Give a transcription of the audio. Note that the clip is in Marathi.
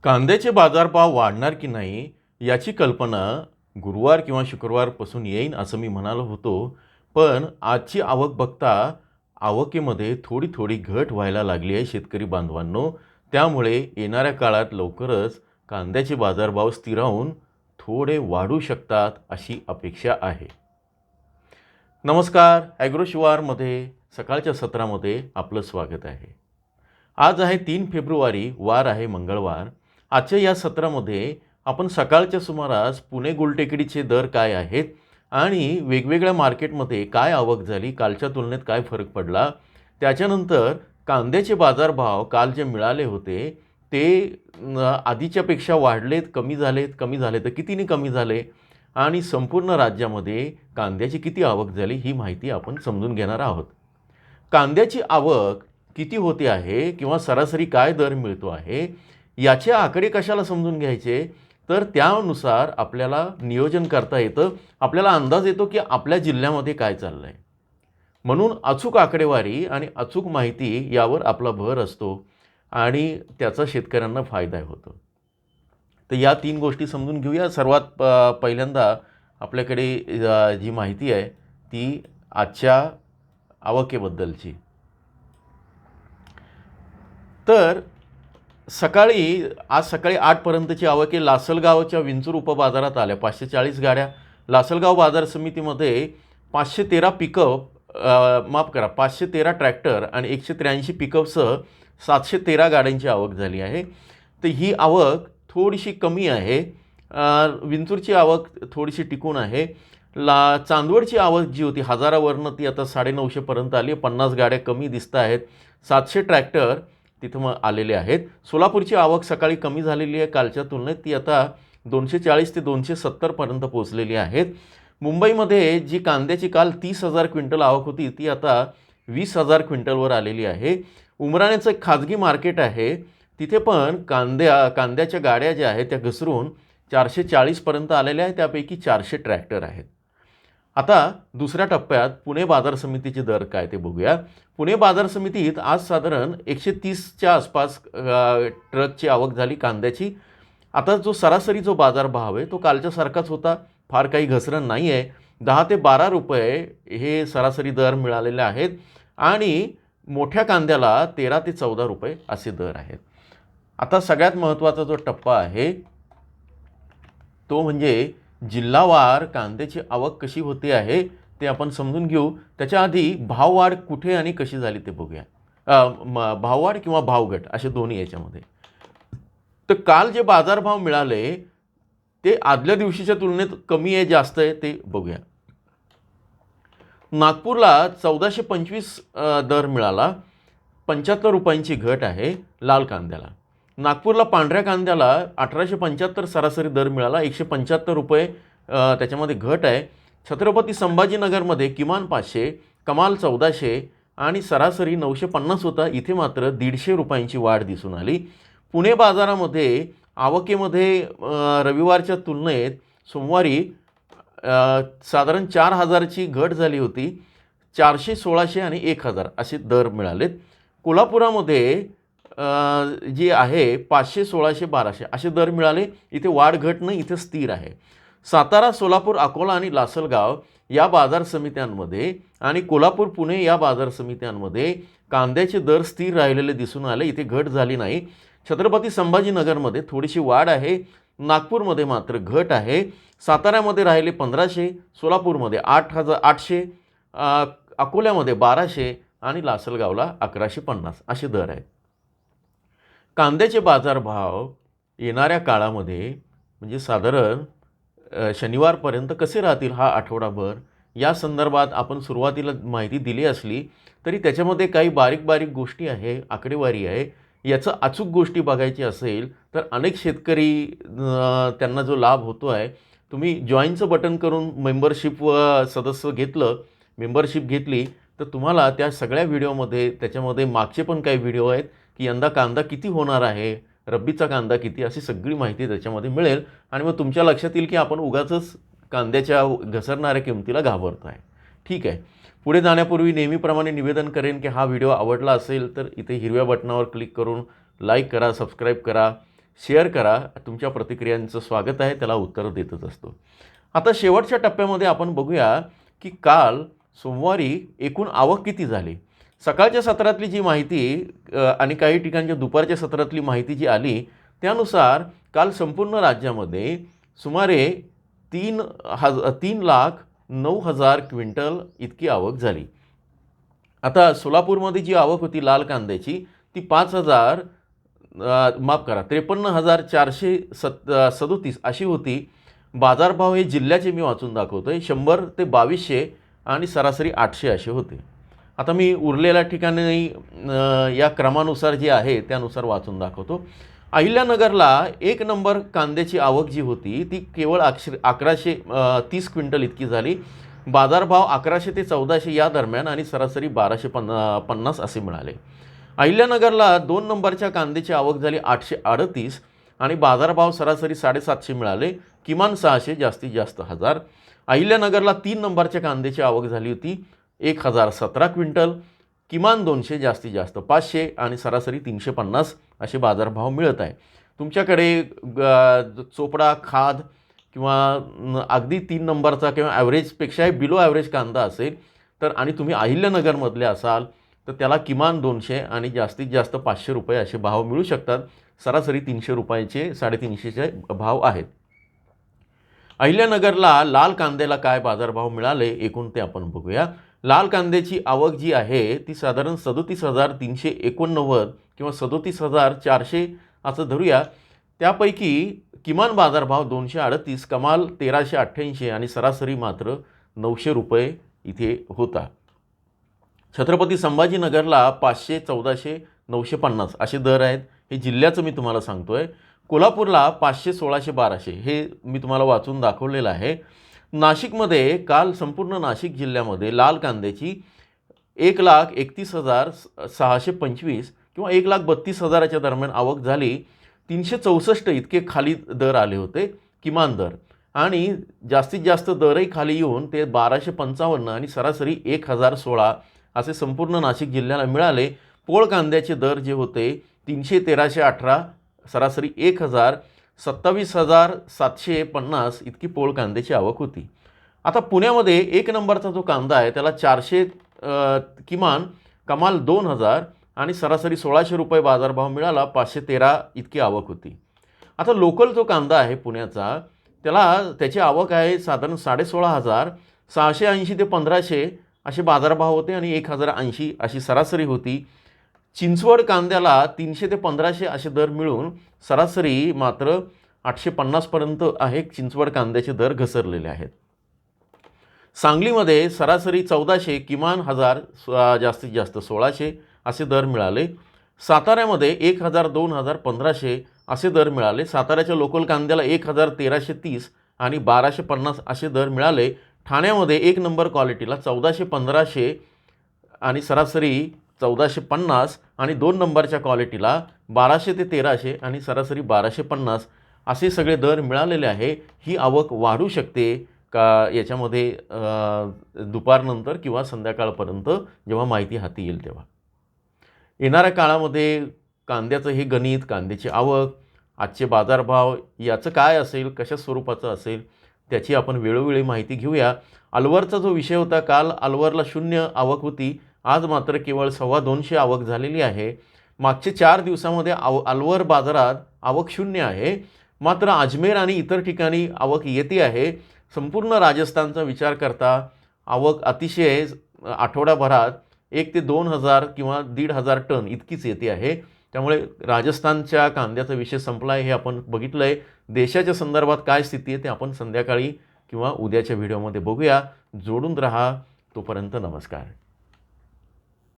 कांद्याचे बाजारभाव वाढणार की नाही याची कल्पना गुरुवार किंवा शुक्रवारपासून येईन असं मी म्हणालो होतो. पण आजची आवक बघता आवकेमध्ये थोडी थोडी घट व्हायला लागली आहे शेतकरी बांधवांनो. त्यामुळे येणाऱ्या काळात लवकरच कांद्याचे बाजारभाव स्थिरावून थोडे वाढू शकतात अशी अपेक्षा आहे. नमस्कार, ॲग्रोशिवारमध्ये सकाळच्या सत्रामध्ये आपलं स्वागत आहे. आज आहे 3 फेब्रुवारी, वार आहे मंगळवार. आजच्या या सत्रामध्ये आपण सकाळच्या सुमारास पुणे गुलटेकडीचे दर काय आहेत आणि वेगवेगळ्या मार्केटमध्ये काय आवक झाली, कालच्या तुलनेत काय फरक पडला, त्याच्यानंतर कांद्याचे बाजारभाव काल जे मिळाले होते ते आधीच्यापेक्षा वाढलेत, कमी झाले तर कितीने कमी झाले आणि संपूर्ण राज्यामध्ये कांद्याची किती आवक झाली ही माहिती आपण समजून घेणार आहोत. कांद्याची आवक किती होते आहे किंवा सरासरी काय दर मिळतो आहे याचे आकडे कशाला समजून घ्यायचे, तर त्यानुसार आपल्याला नियोजन करता येतं, आपल्याला अंदाज येतो की आपल्या जिल्ह्यामध्ये काय चाललं आहे. म्हणून अचूक आकडेवारी आणि अचूक माहिती यावर आपला भर असतो आणि त्याचा शेतकऱ्यांना फायदा होतो. तर या 3 गोष्टी समजून घेऊया. सर्वात पहिल्यांदा आपल्याकडे जी माहिती आहे ती आजच्या आवकेबद्दलची. तर आज सकाळी 8 पर्यंतची आवके लासलगावच्या विंचूर उपबाजारात आल्या. 540 गाड्या लासलगाव बाजार समितीमध्ये 513 माफ करा 513 ट्रॅक्टर आणि 183 पिकअपसह 713 गाड्यांची आवक झाली आहे. तर ही आवक थोडीशी कमी आहे. विंचूरची आवक थोडीशी टिकून आहे. चांदवडची आवक जी होती हजारावरनं ती आता 950 पर्यंत आली. 50 गाड्या कमी दिसत आहेत. 700 ट्रॅक्टर तिथं आलेले आहेत. सोलापूरची आवक सकाळी कमी झालेली आहे कालच्या तुलनेत, ती आता 240 ते 270 पर्यंत पोहोचलेली आहेत. मुंबईमध्ये जी कांद्याची काल 30,000 क्विंटल आवक होती ती आता 20,000 क्विंटलवर आलेली आहे. उमराण्याचं एक खाजगी मार्केट आहे, तिथे पण कांद्याच्या गाड्या ज्या आहेत त्या घसरून 440 पर्यंत आलेल्या आहेत. त्यापैकी 400 ट्रॅक्टर आहेत. आता दुसऱ्या टप्प्यात पुणे बाजार समितीचे दर काय ते बघूया. पुणे बाजार समितीत आज साधारण 130च्या आसपास ट्रकची आवक झाली कांद्याची. आता जो सरासरी बाजारभाव आहे तो कालच्यासारखाच होता, फार काही घसरण नाही आहे. 10 ते 12 रुपये हे सरासरी दर मिळालेले आहेत आणि मोठ्या कांद्याला 13 ते 14 रुपये असे दर आहेत. आता सगळ्यात महत्त्वाचा जो टप्पा आहे तो म्हणजे जिल्हावार कांद्याची आवक कशी होते आहे ते आपण समजून घेऊ. त्याच्या आधी भाववाढ कुठे आणि कशी झाली ते बघूया. भाववाढ किंवा भावघट असे दोन्ही याच्यामध्ये. तर काल जे बाजारभाव मिळाले ते आदल्या दिवशीच्या तुलनेत कमी आहे जास्त आहे ते बघूया. नागपूरला 1425 दर मिळाला, 75 रुपयांची घट आहे लाल कांद्याला. नागपूरला पांढऱ्या कांद्याला 1875 सरासरी दर मिळाला, 175 रुपये त्याच्यामध्ये घट आहे. छत्रपती संभाजीनगरमध्ये किमान 500, कमाल 1400 आणि सरासरी 950 होता, इथे मात्र 150 रुपयांची वाढ दिसून आली. पुणे बाजारामध्ये आवकेमध्ये रविवारच्या तुलनेत सोमवारी साधारण 4000ची घट झाली होती. 400, 1600 आणि 1000 असे दर मिळालेत. कोल्हापुरामध्ये जे आहे 500, 1600, 1200 असे दर मिळाले. इथे वाढ घट नाही, इथे स्थिर आहे. सातारा, सोलापूर, अकोला आणि लासलगाव या बाजार समित्यांमध्ये आणि कोल्हापूर, पुणे या बाजार समित्यांमध्ये कांद्याचे दर स्थिर राहिलेले दिसून आले, इथे घट झाली नाही. छत्रपती संभाजीनगरमध्ये थोडीशी वाढ आहे, नागपूरमध्ये मात्र घट आहे. साताऱ्यामध्ये राहिले 1500, सोलापूरमध्ये 800, अकोल्यामध्ये 1200 आणि लासलगावला 1150 असे दर आहेत. कांद्याचे बाजारभाव येणाऱ्या काळामध्ये म्हणजे साधारण शनिवारपर्यंत कसे राहतील हा आठवडाभर या संदर्भात आपण सुरुवातीला माहिती दिली असली तरी त्याच्यामध्ये काही बारीक बारीक गोष्टी आहे, आकडेवारी आहे. याचं अचूक गोष्टी बघायची असेल तर अनेक शेतकरी त्यांना जो लाभ होतो आहे, तुम्ही जॉईनचं बटन करून मेंबरशिप मेंबरशिप घेतली तर तुम्हाला त्या सगळ्या व्हिडिओमध्ये त्याच्यामध्ये मागचे पण काही व्हिडिओ आहेत की यंदा कांदा किती होणार आहे, रब्बीचा कांदा किती, अशी सगळी माहिती त्याच्यामध्ये मिळेल आणि मग तुमच्या लक्षात येईल की आपण उगाचच कांद्याच्या घसरणाऱ्या किमतीला घाबरतो आहे. ठीक आहे. पुढे जाण्यापूर्वी नेहमीप्रमाणे निवेदन करेन की हा व्हिडिओ आवडला असेल तर इथे हिरव्या बटनावर क्लिक करून लाईक करा, सबस्क्राईब करा. शेअर करा. तुमच्या प्रतिक्रियांचं स्वागत आहे, त्याला उत्तर देतच असतो. आता शेवटच्या टप्प्यामध्ये आपण बघूया की काल सोमवारी एकूण आवक किती झाली. सकाळच्या सत्रातली जी माहिती आणि काही ठिकाणच्या दुपारच्या सत्रातली माहिती जी आली त्यानुसार काल संपूर्ण राज्यामध्ये सुमारे 3,09,000 क्विंटल इतकी आवक झाली. आता सोलापूरमध्ये जी आवक होती लाल कांद्याची ती 53,437 अशी होती. बाजारभाव हे जिल्ह्याचे मी वाचून दाखवतोय. 100 ते 2200 आणि सरासरी 800 असे होते. आता मी उरलेल्या ठिकाणी या क्रमानुसार जे आहे त्यानुसार वाचून दाखवतो. अहिल्यानगरला 1 नंबर कांद्याची आवक जी होती ती केवळ 1130 क्विंटल इतकी झाली. बाजारभाव 1100 ते 1400 या दरम्यान आणि सरासरी 1250 असे मिळाले. अहिल्यानगरला 2 नंबरच्या कांद्याची आवक झाली 838 आणि बाजारभाव सरासरी 750 मिळाले, किमान 600 जास्तीत जास्त 1000. अहिल्यानगरला 3 नंबरच्या कांद्याची आवक झाली होती 1017 क्विंटल, किमान 200 जास्तीत जास्त 500 आणि सरासरी 350 असे बाजारभाव मिळत आहे. तुमच्याकडे चोपडा खाद किंवा अगदी 3 नंबरचा किंवा ॲव्हरेजपेक्षाही बिलो ॲव्हरेज कांदा असेल तर आणि तुम्ही अहिल्यानगरमधले असाल तर त्याला किमान 200 आणि जास्तीत जास्त 500 रुपये असे भाव मिळू शकतात. सरासरी 300 रुपयाचे 350चे भाव आहेत. अहिल्यानगरला लाल कांद्याला काय बाजारभाव मिळाले एकूण ते आपण बघूया. लाल कांद्याची आवक जी आहे ती साधारण 37,389 किंवा 37,400 असं धरूया. त्यापैकी किमान बाजारभाव 238, कमाल 1,388 आणि सरासरी मात्र 900 रुपये इथे होता. छत्रपती संभाजीनगरला 500, 1400, 950 असे दर आहेत. हे जिल्ह्याचं मी तुम्हाला सांगतोय. कोल्हापूरला 500, 1600, 1200 हे मी तुम्हाला वाचून दाखवलेलं आहे. नाशिकमध्ये काल संपूर्ण नाशिक जिल्ह्यामध्ये लाल कांद्याची 1,31,625 किंवा 1,32,000च्या दरम्यान आवक झाली. 364 इतके खाली दर आले होते किमान दर आणि जास्तीत जास्त दरही खाली येऊन ते 1255 आणि सरासरी 1,016 असे संपूर्ण नाशिक जिल्ह्याला मिळाले. पोळ कांद्याचे दर जे होते 300, 1318, सरासरी 1,000, 27,750 इतकी पोळ कांद्याची आवक होती. आता पुण्यामध्ये 1 नंबरचा जो कांदा आहे त्याला 400 किमान, कमाल 2,000 आणि सरासरी 1,600 रुपये बाजारभाव मिळाला. 513 इतकी आवक होती. आता लोकल जो कांदा आहे पुण्याचा त्याची आवक आहे साधारण 16,500, 680 ते 1,500 असे बाजारभाव होते आणि 1,080 अशी सरासरी होती. चिंचवड कांद्याला 300 ते 1,500 असे दर मिळून सरासरी मात्र 850पर्यंत आहे. चिंचवड कांद्याचे दर घसरलेले आहेत. सांगलीमध्ये सरासरी 1,400, किमान 1,000, जास्तीत जास्त 1,600 असे दर मिळाले. साताऱ्यामध्ये 1,000, 2,000, 1,500 असे दर मिळाले. साताऱ्याच्या लोकल कांद्याला 1,1330 आणि 1,250 असे दर मिळाले. ठाण्यामध्ये 1 नंबर क्वालिटीला 1,400, 1,500 आणि सरासरी 1,450 आणि 2 नंबरच्या क्वालिटीला 1,200 ते 1,300 आणि सरासरी 1,250 असे सगळे दर मिळालेले आहे. ही आवक वाढू शकते का याच्यामध्ये दुपारनंतर किंवा संध्याकाळपर्यंत जेव्हा माहिती हाती येईल तेव्हा. येणाऱ्या काळामध्ये कांद्याचं हे गणित, कांद्याची आवक, आजचे बाजारभाव याचं काय असेल, कशा स्वरूपाचं असेल त्याची आपण वेळोवेळी माहिती घेऊया. अलवरचा जो विषय होता काल अलवरला 0 आवक होती. आज मात्र केवळ 250 आवक झालेली आहे. मागचे 4 दिवसामध्ये अलवर बाजारात आवक 0 आहे. मात्र अजमेर आणि इतर ठिकाणी आवक येते आहे. संपूर्ण राजस्थानचा विचार करता आवक अतिशय आठवड्याभरात 1 ते 2,000 किंवा 1,500 टन इतकीच येते आहे. त्यामुळे राजस्थानच्या कांद्याचा विषय संपला आहे हे आपण बघितलं आहे. देशाच्या संदर्भात काय स्थिती आहे ते आपण संध्याकाळी किंवा उद्याच्या व्हिडिओमध्ये बघूया. जोडून राहा. तोपर्यंत नमस्कार.